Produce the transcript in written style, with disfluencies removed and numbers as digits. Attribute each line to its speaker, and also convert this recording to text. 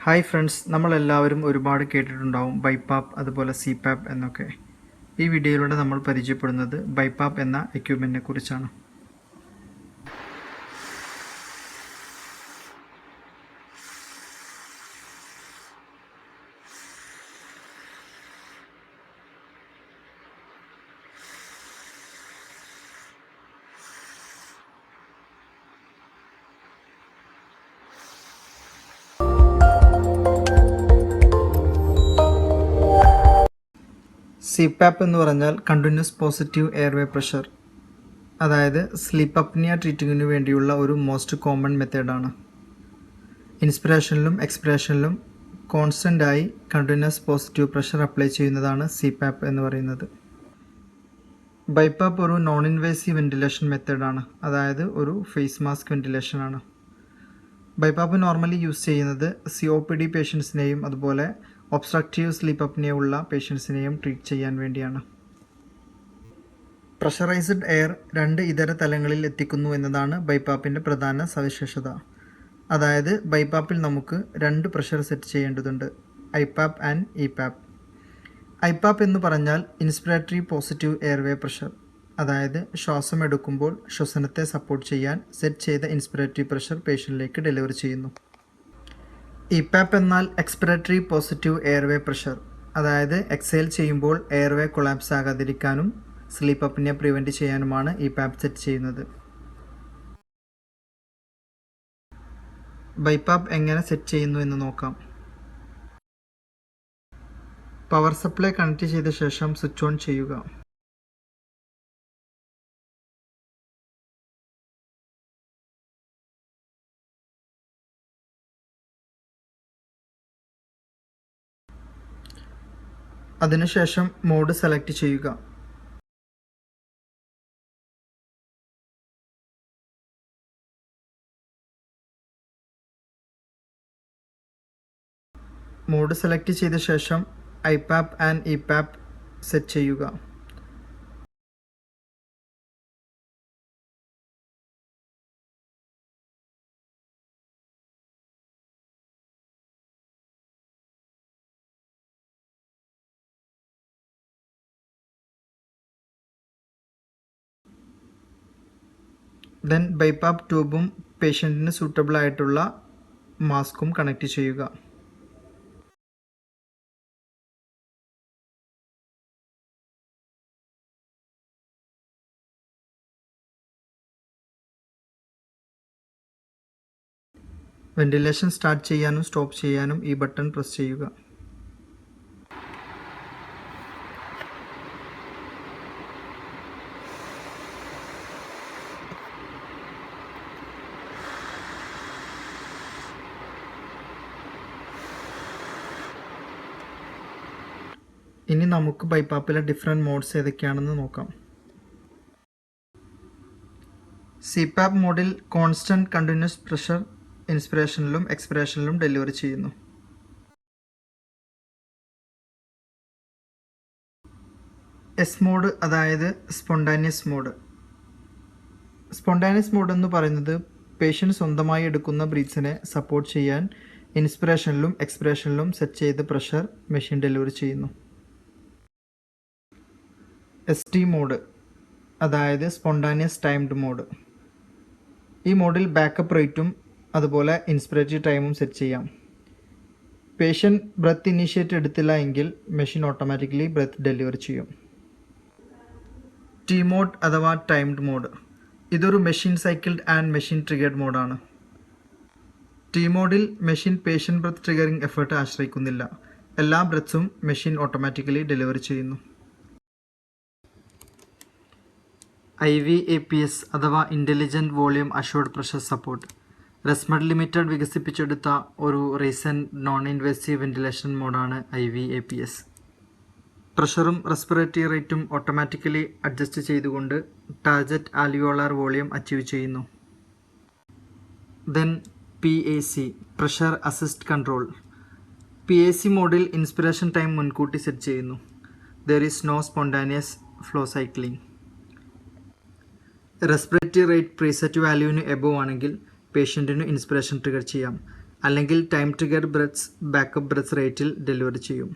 Speaker 1: Hi friends, നമ്മളെല്ലാവരും ഒരുപാട് കേട്ടിട്ടുണ്ടാവും ബൈപ്പാപ്പ് അതുപോലെ സിപാപ്പ് എന്നൊക്കെ. ഈ വീഡിയോയിലൂടെ നമ്മൾ പരിചയപ്പെടുന്നത് ബൈപ്പാപ്പ് എന്ന എക്യുപ്മെൻറ്റിനെ കുറിച്ചാണ്. സിപാപ്പ് എന്ന് പറഞ്ഞാൽ കണ്ടിന്യൂസ് പോസിറ്റീവ് എയർവേ പ്രഷർ, അതായത് സ്ലീപ്പ് അപ്നിയ ട്രീറ്റിങ്ങിനു വേണ്ടിയുള്ള ഒരു മോസ്റ്റ് കോമൺ മെത്തേഡാണ്. ഇൻസ്പിറേഷനിലും എക്സ്പിറേഷനിലും കോൺസ്റ്റൻ്റായി കണ്ടിന്യൂസ് പോസിറ്റീവ് പ്രഷർ അപ്ലൈ ചെയ്യുന്നതാണ് സിപാപ്പ് എന്ന് പറയുന്നത്. ബൈപ്പാപ്പ് ഒരു നോൺ ഇൻവേസീവ് വെന്റിലേഷൻ മെത്തേഡാണ്, അതായത് ഒരു ഫേസ് മാസ്ക് വെന്റിലേഷനാണ്. ബൈപ്പാപ്പ് നോർമലി യൂസ് ചെയ്യുന്നത് COPD പേഷ്യൻസിനെയും അതുപോലെ ഒബ്സ്ട്രക്റ്റീവ് സ്ലീപ്പ് അപ്നിയ ഉള്ള പേഷ്യൻസിനെയും ട്രീറ്റ് ചെയ്യാൻ വേണ്ടിയാണ്. പ്രഷറൈസ്ഡ് എയർ 2 ഇതര തലങ്ങളിൽ എത്തിക്കുന്നു എന്നതാണ് ബൈപ്പാപ്പിൻ്റെ പ്രധാന സവിശേഷത. അതായത് ബൈപ്പാപ്പിൽ നമുക്ക് 2 പ്രഷർ സെറ്റ് ചെയ്യേണ്ടതുണ്ട്, ഐപാപ്പ് ആൻഡ് ഇപാപ്പ്. ഐപാപ്പ് എന്ന് പറഞ്ഞാൽ ഇൻസ്പിറേറ്ററി പോസിറ്റീവ് എയർവേ പ്രഷർ, അതായത് ശ്വാസം എടുക്കുമ്പോൾ ശ്വസനത്തെ സപ്പോർട്ട് ചെയ്യാൻ സെറ്റ് ചെയ്ത ഇൻസ്പിറേറ്ററി പ്രഷർ പേഷ്യൻറ്റിലേക്ക് ഡെലിവർ ചെയ്യുന്നു. ഇപാപ്പ് എന്നാൽ എക്സ്പിറേറ്ററി പോസിറ്റീവ് എയർവേ പ്രഷർ, അതായത് എക്സേൽ ചെയ്യുമ്പോൾ എയർവേ കൊളാപ്സ് ആകാതിരിക്കാനും സ്ലീപ്പ് അപ്നിയ പ്രിവെൻറ്റ് ചെയ്യാനുമാണ് ഇപാപ്പ് സെറ്റ് ചെയ്യുന്നത്. ബൈപ്പാപ്പ് എങ്ങനെ സെറ്റ് ചെയ്യുന്നു എന്ന് നോക്കാം. പവർ സപ്ലൈ കണക്ട് ചെയ്ത ശേഷം സ്വിച്ച് ഓൺ ചെയ്യുക. അതിനുശേഷം മോഡ് സെലക്ട് ചെയ്യുക. മോഡ് സെലക്ട് ചെയ്ത ശേഷം ഐപാപ്പ് ആൻഡ് ഇപാപ്പ് സെറ്റ് ചെയ്യുക. ദെൻ ബൈപ്പാപ്പ് ട്യൂബും പേഷ്യൻറ്റിന് സൂട്ടബിൾ ആയിട്ടുള്ള മാസ്കും കണക്ട് ചെയ്യുക. വെന്റിലേഷൻ സ്റ്റാർട്ട് ചെയ്യാനും സ്റ്റോപ്പ് ചെയ്യാനും ഈ ബട്ടൺ പ്രസ് ചെയ്യുക. ഇനി നമുക്ക് ബൈപ്പാപ്പിലെ ഡിഫറെൻറ്റ് മോഡ്സ് ഏതൊക്കെയാണെന്ന് നോക്കാം. സിപാപ്പ് മോഡിൽ കോൺസ്റ്റൻറ്റ് കണ്ടിന്യൂസ് പ്രഷർ ഇൻസ്പിറേഷനിലും എക്സ്പിറേഷനിലും ഡെലിവറി ചെയ്യുന്നു. എസ് മോഡ്, അതായത് സ്പോണ്ടാനിയസ് മോഡ്. സ്പോണ്ടാനിയസ് മോഡ് എന്ന് പറയുന്നത് പേഷ്യൻ്റ് സ്വന്തമായി എടുക്കുന്ന ബ്രീത്ത്സിനെ സപ്പോർട്ട് ചെയ്യാൻ ഇൻസ്പിറേഷനിലും എക്സ്പിറേഷനിലും സെറ്റ് ചെയ്ത പ്രഷർ മെഷീൻ ഡെലിവറി ചെയ്യുന്നു. ST മോഡ്, അതായത് സ്പോണ്ടാനിയസ് ടൈംഡ് മോഡ്. ഈ മോഡിൽ ബാക്കപ്പ് റേറ്റും അതുപോലെ ഇൻസ്പിറേറ്ററി ടൈമും സെറ്റ് ചെയ്യാം. പേഷ്യൻ്റ് ബ്രത്ത് ഇനീഷ്യേറ്റ് എടുത്തില്ല എങ്കിൽ മെഷീൻ ഓട്ടോമാറ്റിക്കലി ബ്രത്ത് ഡെലിവർ ചെയ്യും. T മോഡ് അഥവാ ടൈംഡ് മോഡ്. ഇതൊരു machine cycled and machine triggered മോഡാണ്. T മോഡിൽ machine patient breath triggering effort ആശ്രയിക്കുന്നില്ല. എല്ലാ ബ്രത്ത്സും മെഷീൻ ഓട്ടോമാറ്റിക്കലി ഡെലിവർ ചെയ്യുന്നു. IVAPS അഥവാ intelligent volume assured pressure support. ResMed limited വികസിപ്പിച്ചെടുത്ത ഒരു റീസെൻറ്റ് നോൺ ഇൻവേസീവ് വെന്റിലേഷൻ മോഡാണ് IVAPS. പ്രഷറും റെസ്പിറേറ്ററി റേറ്റും ഓട്ടോമാറ്റിക്കലി അഡ്ജസ്റ്റ് ചെയ്തുകൊണ്ട് ടാർഗറ്റ് ആൽവിയോളാർ വോളിയം അച്ചീവ് ചെയ്യുന്നു. Then PAC, pressure assist control. PAC മോഡിൽ ഇൻസ്പിറേഷൻ ടൈം മുൻകൂട്ടി സെറ്റ് ചെയ്യുന്നു. There is no spontaneous flow cycling. Respiratory rate preset വാല്യൂവിന് എബോവ് ആണെങ്കിൽ പേഷ്യൻറ്റിന് ഇൻസ്പിറേഷൻ ട്രിഗർ ചെയ്യാം. അല്ലെങ്കിൽ time to get breaths backup breath റേറ്റിൽ ഡെലിവറി ചെയ്യും.